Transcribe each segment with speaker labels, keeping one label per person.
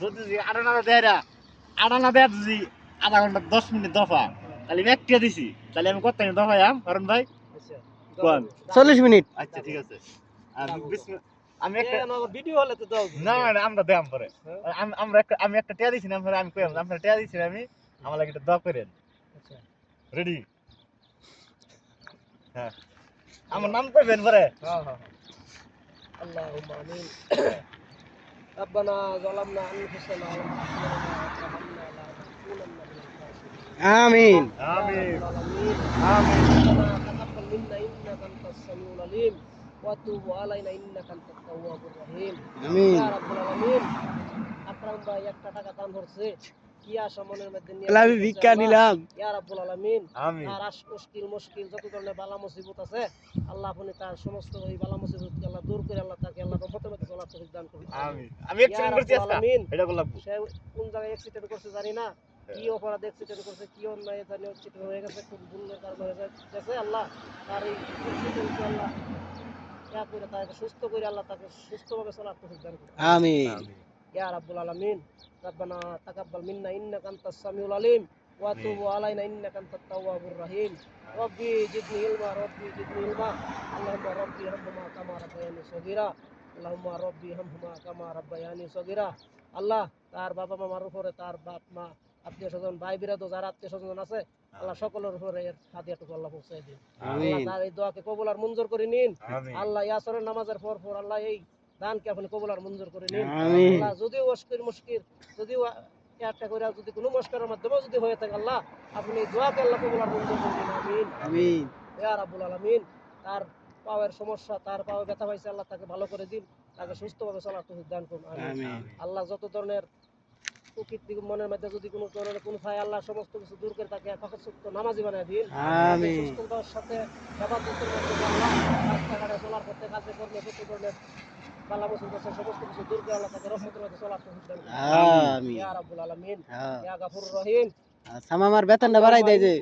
Speaker 1: যদি আটানা দেয় না আটানা দেয় যদি আধা ঘন্টা 10 মিনিট দফা তাহলে আমি একটা দিছি তাহলে আমি কত দফা আম কারণ ভাই
Speaker 2: আচ্ছা
Speaker 1: কোন
Speaker 3: 40 মিনিট।
Speaker 1: আচ্ছা ঠিক আছে আমি একটা
Speaker 2: ভিডিও হলে তো দাও
Speaker 1: না না আমরা দেম পরে
Speaker 2: হ্যাঁ?
Speaker 1: আমি একটা টিয়া দিছি না পরে আমি কইলাম আপনার টিয়া দিছি আমি আমার লাগি একটা দোয়া করেন
Speaker 2: আচ্ছা
Speaker 1: রেডি হ্যাঁ আমার নাম কইবেন পরে
Speaker 2: হ্যাঁ হ্যাঁ اللهم آمين ربنا ظلمنا أنفسنا وإن تغفر لنا وترحمنا لنكونن من الخاسرين
Speaker 3: আমিন।
Speaker 2: يا
Speaker 1: আমিন
Speaker 2: رب العالمين
Speaker 1: আমিন
Speaker 2: ربنا تقبل منا إنك أنت السميع العليم وتوب علينا إنك أنت التواب الرحيم
Speaker 3: আমিন।
Speaker 2: يا رب العالمين আকরাম ভাই একটা টাকা দান করছে কি আশা মনের মধ্যে নিয়ে
Speaker 3: আল্লাহ আমি ভিক্ষা নিলাম।
Speaker 2: ইয়া রাব্বুল আলামিন
Speaker 1: আমিন
Speaker 2: তার মুশকিল যত ধরনের বালা মুসিবত আছে আল্লাহ আপনি তার সমস্ত ওই বালা মুসিবতকে আল্লাহ দূর করে আল্লাহ তাকে আল্লাহ রহমতের মধ্যে চলার তৌফিক দান করুন
Speaker 1: আমিন আমি
Speaker 2: ইয়া
Speaker 1: অ্যাকসিডেন্ট করছি
Speaker 2: রাব্বুল
Speaker 1: আজকে
Speaker 2: আলামিন
Speaker 1: এটা বললাম
Speaker 2: সে কোন জায়গায় অ্যাক্সিডেন্ট করছে জানি না কি অপরাধ অ্যাক্সিডেন্ট করছে কি অন্যায় জানি অ্যাক্সিডেন্ট হয়ে গেছে খুব ভুলের কারণে হয়ে গেছে আল্লাহ তার এই অ্যাক্সিডেন্টকে আল্লাহ ইয়া করে তাকে সুস্থ করে আল্লাহ তাকে সুস্থভাবে চলার তৌফিক দান করুন
Speaker 3: আমিন।
Speaker 2: يا رب العالمين ربنا تقبل منا إنك أنت السميع العليم وتوب علينا إنك أنت التواب الرحيم ربي زدني علما ربي زدني علما اللهم ربي ارحمهما كما ربياني صغيرا اللهم ربي ارحمهما كما ربياني صغيرا আল্লাহ তার বাবা মামার উপরে তার বাপ মা আত্মীয় স্বজন ভাই বিরাদো যারা আত্মীয় স্বজন আছে আল্লাহ সকলের উপরে এর হাদিয়াটুকু আল্লাহ পৌঁছে দিন আল্লাহ তার এই দোয়াকে কবুল আর মঞ্জুর করে নিন আল্লাহ ইয়াসরের নামাজের পর আল্লাহ এই দানকে আপনি কবুল আর মঞ্জুর করে নিন
Speaker 3: আমিন।
Speaker 2: আল্লাহ যদিও মুশকিল যদিও একটা করে যদি কোনো মুশকিলের মাধ্যমে যদি হয়ে থাকে আল্লাহ আপনি এই দোয়াকে আল্লাহ কবুল আর মঞ্জুর করে নিন আমিন
Speaker 3: আমিন।
Speaker 2: ইয়া রাব্বুল আলামিন তার পাওয়ের সমস্যা তার পাওয়ে ব্যথা পাইছে আল্লাহ তাকে ভালো করে দিন তাকে সুস্থভাবে চলার তৌফিক দান করুন আমিন
Speaker 3: আমিন।
Speaker 2: আল্লাহ যত ধরনের প্রকৃতি মনের মধ্যে যদি কোনো ধরনের কোনো ভাই আল্লাহ সমস্ত কিছু দূর করে তাকে একাত্মসূক্ত নামাজি বানায় দিন
Speaker 3: আমিন।
Speaker 2: সুস্থতার সাথে ইবাদতের মাধ্যমে আল্লাহ রাস্তাঘাটে চলার পথে কাজে কর্মে প্রতি ধরনের বালা মুসিবত সমস্ত কিছু দূর করে আল্লাহ তাকে রহমতের মধ্যে চলার তৌফিক দান করুন
Speaker 3: আমিন।
Speaker 2: ইয়া রাব্বুল আলামিন
Speaker 3: হ্যাঁ।
Speaker 2: ইয়া গাফুরুর রহিম
Speaker 3: সামা আমার বেতনটা বাড়াই দেয় যে।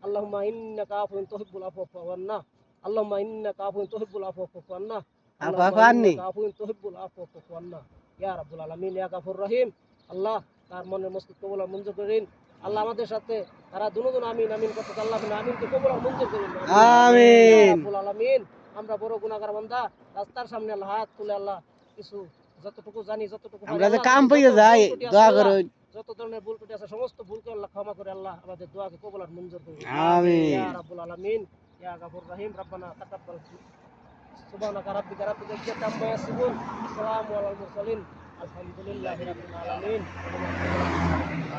Speaker 2: اللهم إنك عفو تحب العفو فاعف عنا اللهم إنك عفو تحب العفو فاعف عنا
Speaker 3: আফু
Speaker 2: اللهم
Speaker 3: আননি।
Speaker 2: إنك عفو تحب العفو فاعف عنا ইয়া রাব্বুল আলামিন ইয়া গাফুর রহিম আল্লাহ তার মনের মসজিদ কবুল আর মঞ্জুর করেন আল্লাহ আমাদের সাথে তারা দুজন আমিন আমিন করতে আল্লাহ আমিনকে কবুল আর মঞ্জুর করেন
Speaker 3: আমিন।
Speaker 2: ইয়া রাব্বুল আলামিন আমরা বড় গুনাহগার বান্দা রাস্তার সামনে আল্লাহ হাত তুলে আল্লাহ কিছু যতটুকু জানি যতটুকু
Speaker 3: আমরা যে কাম পেয়ে যাই দোয়া করুন।
Speaker 2: যত ধরনের ভুল ত্রুটি আছে সমস্ত ভুলকে আল্লাহ ক্ষমা করে আল্লাহ আমাদের দোয়াকে কবুল আর মঞ্জুর করুন
Speaker 3: আমিন।
Speaker 2: ইয়া রাব্বুল আলামিন ইয়া গাফুর রহিম রব্বানা তাকাব্বাল সুবহানাকা রাব্বিকা রাব্বিল ইজ্জাতি আম্মা ইয়াসিফুন সালামু আলাল মুরসালিন আলহামদুলিল্লাহি রাব্বিল আলামিন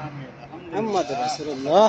Speaker 1: আমিন
Speaker 3: মুহাম্মদ রাসূলুল্লাহ।